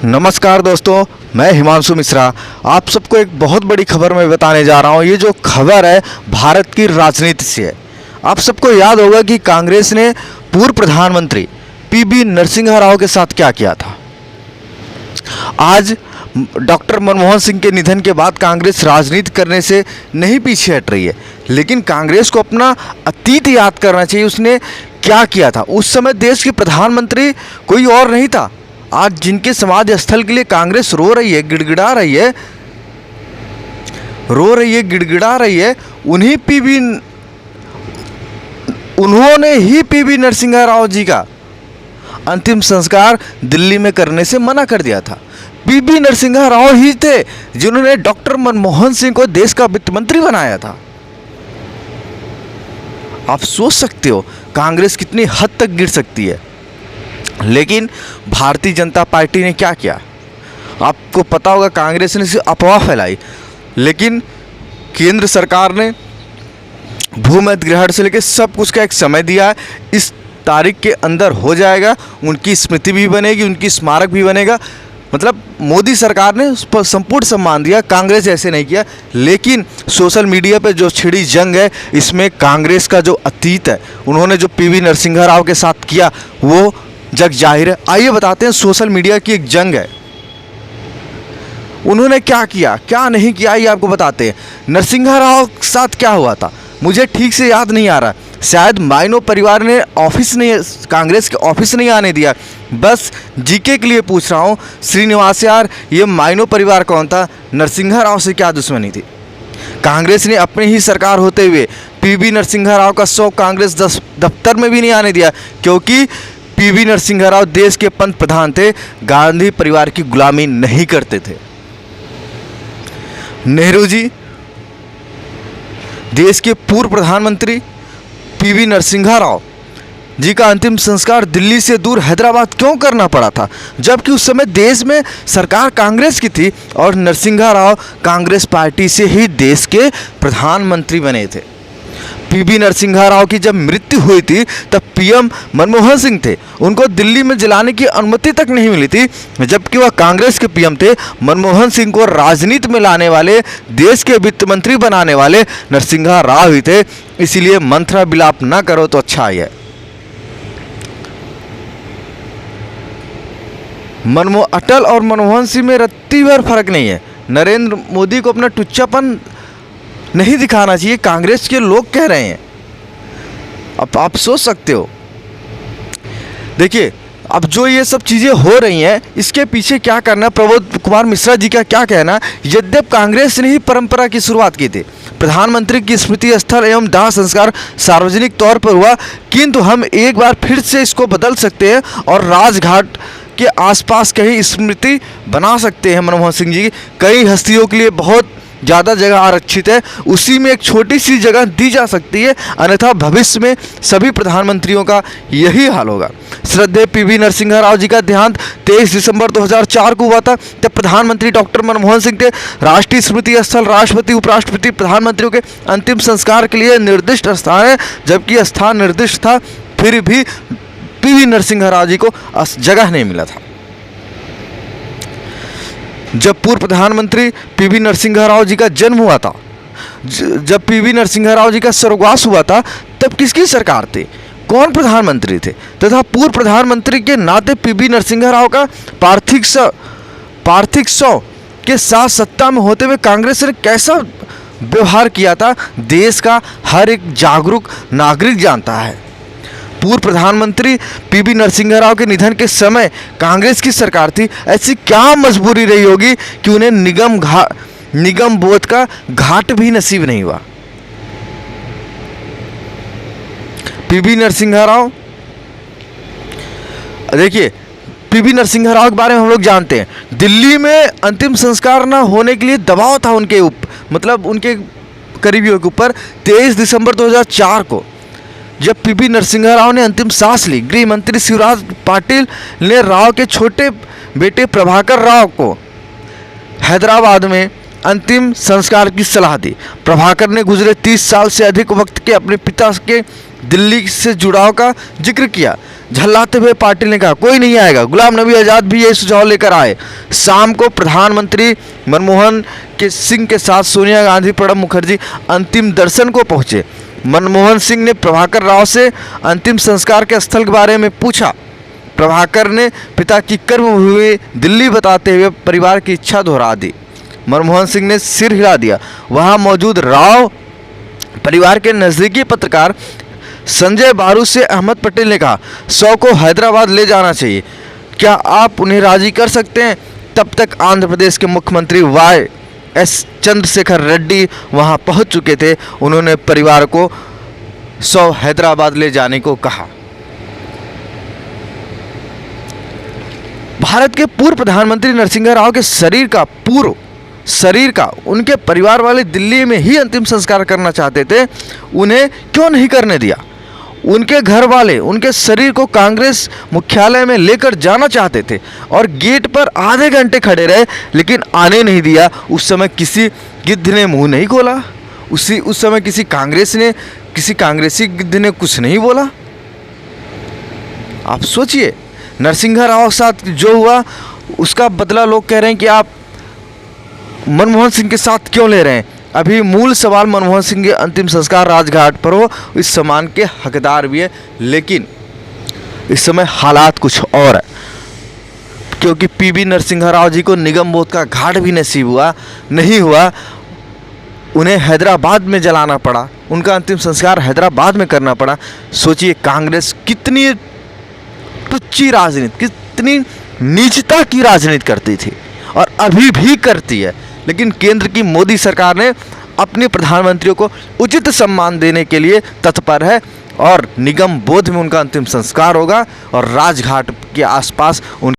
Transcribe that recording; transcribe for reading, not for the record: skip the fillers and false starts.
नमस्कार दोस्तों, मैं हिमांशु मिश्रा। आप सबको एक बहुत बड़ी खबर मैं बताने जा रहा हूँ। ये जो खबर है भारत की राजनीति से है। आप सबको याद होगा कि कांग्रेस ने पूर्व प्रधानमंत्री पीवी नरसिम्हा राव के साथ क्या किया था। आज डॉक्टर मनमोहन सिंह के निधन के बाद कांग्रेस राजनीति करने से नहीं पीछे हट रही है, लेकिन कांग्रेस को अपना अतीत याद करना चाहिए। उसने क्या किया था? उस समय देश के प्रधानमंत्री कोई और नहीं था। आज जिनके समाधि स्थल के लिए कांग्रेस रो रही है, गिड़गिड़ा रही है, उन्होंने ही पीवी नरसिम्हा राव जी का अंतिम संस्कार दिल्ली में करने से मना कर दिया था। पीवी नरसिम्हा राव ही थे जिन्होंने डॉक्टर मनमोहन सिंह को देश का वित्त मंत्री बनाया था। आप सोच सकते हो कांग्रेस कितनी हद तक गिर सकती है। लेकिन भारतीय जनता पार्टी ने क्या किया? आपको पता होगा, कांग्रेस ने सिर्फ अफवाह फैलाई, लेकिन केंद्र सरकार ने भूमि अधिग्रहण से लेकर सब कुछ का एक समय दिया है। इस तारीख के अंदर हो जाएगा। उनकी स्मृति भी बनेगी, उनकी स्मारक भी बनेगा। मतलब मोदी सरकार ने उस पर संपूर्ण सम्मान दिया। कांग्रेस ऐसे नहीं किया। लेकिन सोशल मीडिया पे जो छिड़ी जंग है, इसमें कांग्रेस का जो अतीत है, उन्होंने जो पीवी नरसिम्हा राव के साथ किया वो जग जाहिर है। आइए बताते हैं, सोशल मीडिया की एक जंग है। उन्होंने क्या किया, क्या नहीं किया, ये आपको बताते हैं। नरसिम्हा राव के साथ क्या हुआ था मुझे ठीक से याद नहीं आ रहा। शायद माइनो परिवार ने कांग्रेस के ऑफिस नहीं आने दिया। बस जीके के लिए पूछ रहा हूँ, श्रीनिवास यार, ये माइनो परिवार कौन था? नरसिम्हा राव से क्या दुश्मनी थी? कांग्रेस ने अपनी ही सरकार होते हुए पीवी नरसिम्हा राव का शव कांग्रेस दफ्तर में भी नहीं आने दिया, क्योंकि पीवी नरसिम्हा राव देश के पंत प्रधान थे, गांधी परिवार की गुलामी नहीं करते थे। नेहरू जी, देश के पूर्व प्रधानमंत्री पीवी नरसिम्हा राव जी का अंतिम संस्कार दिल्ली से दूर हैदराबाद क्यों करना पड़ा था, जबकि उस समय देश में सरकार कांग्रेस की थी और नरसिम्हा राव कांग्रेस पार्टी से ही देश के प्रधानमंत्री बने थे। पीवी नरसिम्हा राव की जब मृत्यु हुई थी तब पीएम मनमोहन सिंह थे। उनको दिल्ली में जलाने की अनुमति तक नहीं मिली थी, जबकि वह कांग्रेस के पीएम थे। मनमोहन सिंह को राजनीति में लाने वाले, देश के वित्त मंत्री बनाने वाले नरसिम्हा राव ही थे। इसीलिए मंत्रा विलाप ना करो तो अच्छा ही है। अटल और मनमोहन सिंह में रत्ती भर फर्क नहीं है। नरेंद्र मोदी को अपना टुच्चापन नहीं दिखाना चाहिए, कांग्रेस के लोग कह रहे हैं। अब आप सोच सकते हो। देखिए, अब जो ये सब चीज़ें हो रही हैं, इसके पीछे क्या करना, प्रबोध कुमार मिश्रा जी का क्या कहना। यद्यप कांग्रेस ने ही परंपरा की शुरुआत की थी, प्रधानमंत्री की स्मृति स्थल एवं दाह संस्कार सार्वजनिक तौर पर हुआ, किंतु हम एक बार फिर से इसको बदल सकते हैं और राजघाट के आसपास कहीं स्मृति बना सकते हैं मनमोहन सिंह जी की। कई हस्तियों के लिए बहुत ज़्यादा जगह आरक्षित है, उसी में एक छोटी सी जगह दी जा सकती है, अन्यथा भविष्य में सभी प्रधानमंत्रियों का यही हाल होगा। श्रद्धेय पीवी नरसिम्हा राव जी का देहांत 23 दिसंबर 2004 को हुआ था। तब प्रधानमंत्री डॉक्टर मनमोहन सिंह थे। राष्ट्रीय स्मृति स्थल राष्ट्रपति, उपराष्ट्रपति, प्रधानमंत्रियों के अंतिम संस्कार के लिए निर्दिष्ट स्थान है। जबकि स्थान निर्दिष्ट था, फिर भी पीवी नरसिम्हा राव जी को जगह नहीं मिला था। जब पूर्व प्रधानमंत्री पीवी नरसिम्हा राव जी का जन्म हुआ था, जब पीवी नरसिम्हा राव जी का स्वर्गवास हुआ था, तब किसकी सरकार थी, कौन प्रधानमंत्री थे, तथा पूर्व प्रधानमंत्री के नाते पीवी नरसिम्हा राव का पार्थिव शव के साथ सत्ता में होते हुए कांग्रेस ने कैसा व्यवहार किया था, देश का हर एक जागरूक नागरिक जानता है। पूर्व प्रधानमंत्री पीवी नरसिम्हा राव के निधन के समय कांग्रेस की सरकार थी। ऐसी क्या मजबूरी रही होगी कि उन्हें निगम बोध का घाट भी नसीब नहीं हुआ। पीवी नरसिम्हा राव, देखिए, पीवी नरसिम्हा राव के बारे में हम लोग जानते हैं। दिल्ली में अंतिम संस्कार न होने के लिए दबाव था उनके मतलब उनके करीबियों के ऊपर। 23 दिसंबर 2004 को जब पीवी नरसिम्हा राव ने अंतिम सांस ली, गृह मंत्री शिवराज पाटिल ने राव के छोटे बेटे प्रभाकर राव को हैदराबाद में अंतिम संस्कार की सलाह दी। प्रभाकर ने गुजरे 30 साल से अधिक वक्त के अपने पिता के दिल्ली से जुड़ाव का जिक्र किया। झल्लाते हुए पाटिल ने कहा कोई नहीं आएगा। गुलाम नबी आज़ाद भी यही सुझाव लेकर आए। शाम को प्रधानमंत्री मनमोहन सिंह के साथ सोनिया गांधी, प्रणब मुखर्जी अंतिम दर्शन को पहुंचे। मनमोहन सिंह ने प्रभाकर राव से अंतिम संस्कार के स्थल के बारे में पूछा। प्रभाकर ने पिता की कर्मभूमि दिल्ली बताते हुए परिवार की इच्छा दोहरा दी। मनमोहन सिंह ने सिर हिला दिया। वहां मौजूद राव परिवार के नज़दीकी पत्रकार संजय बारू से अहमद पटेल ने कहा 100 को हैदराबाद ले जाना चाहिए, क्या आप उन्हें राजी कर सकते हैं? तब तक आंध्र प्रदेश के मुख्यमंत्री वाई.एस. चंद्रशेखर रेड्डी वहां पहुंच चुके थे। उन्होंने परिवार को 100 हैदराबाद ले जाने को कहा। भारत के पूर्व प्रधानमंत्री नरसिंह राव के शरीर का उनके परिवार वाले दिल्ली में ही अंतिम संस्कार करना चाहते थे। उन्हें क्यों नहीं करने दिया? उनके घर वाले उनके शरीर को कांग्रेस मुख्यालय में लेकर जाना चाहते थे और गेट पर आधे घंटे खड़े रहे, लेकिन आने नहीं दिया। उस समय किसी गिद्ध ने मुंह नहीं खोला। उस समय किसी कांग्रेसी गिद्ध ने कुछ नहीं बोला। आप सोचिए, नरसिंह राव के साथ जो हुआ उसका बदला लोग कह रहे हैं कि आप मनमोहन सिंह के साथ क्यों ले रहे हैं। अभी मूल सवाल मनमोहन सिंह के अंतिम संस्कार राजघाट पर हो, इस सम्मान के हकदार भी है, लेकिन इस समय हालात कुछ और है, क्योंकि पीवी नरसिंह राव जी को निगम बोध का घाट भी नसीब नहीं हुआ। उन्हें हैदराबाद में जलाना पड़ा, उनका अंतिम संस्कार हैदराबाद में करना पड़ा। सोचिए कांग्रेस कितनी तुच्ची राजनीति, कितनी नीचता की राजनीति करती थी और अभी भी करती है, लेकिन केंद्र की मोदी सरकार ने अपने प्रधानमंत्रियों को उचित सम्मान देने के लिए तत्पर है और निगम बोध में उनका अंतिम संस्कार होगा और राजघाट के आसपास उन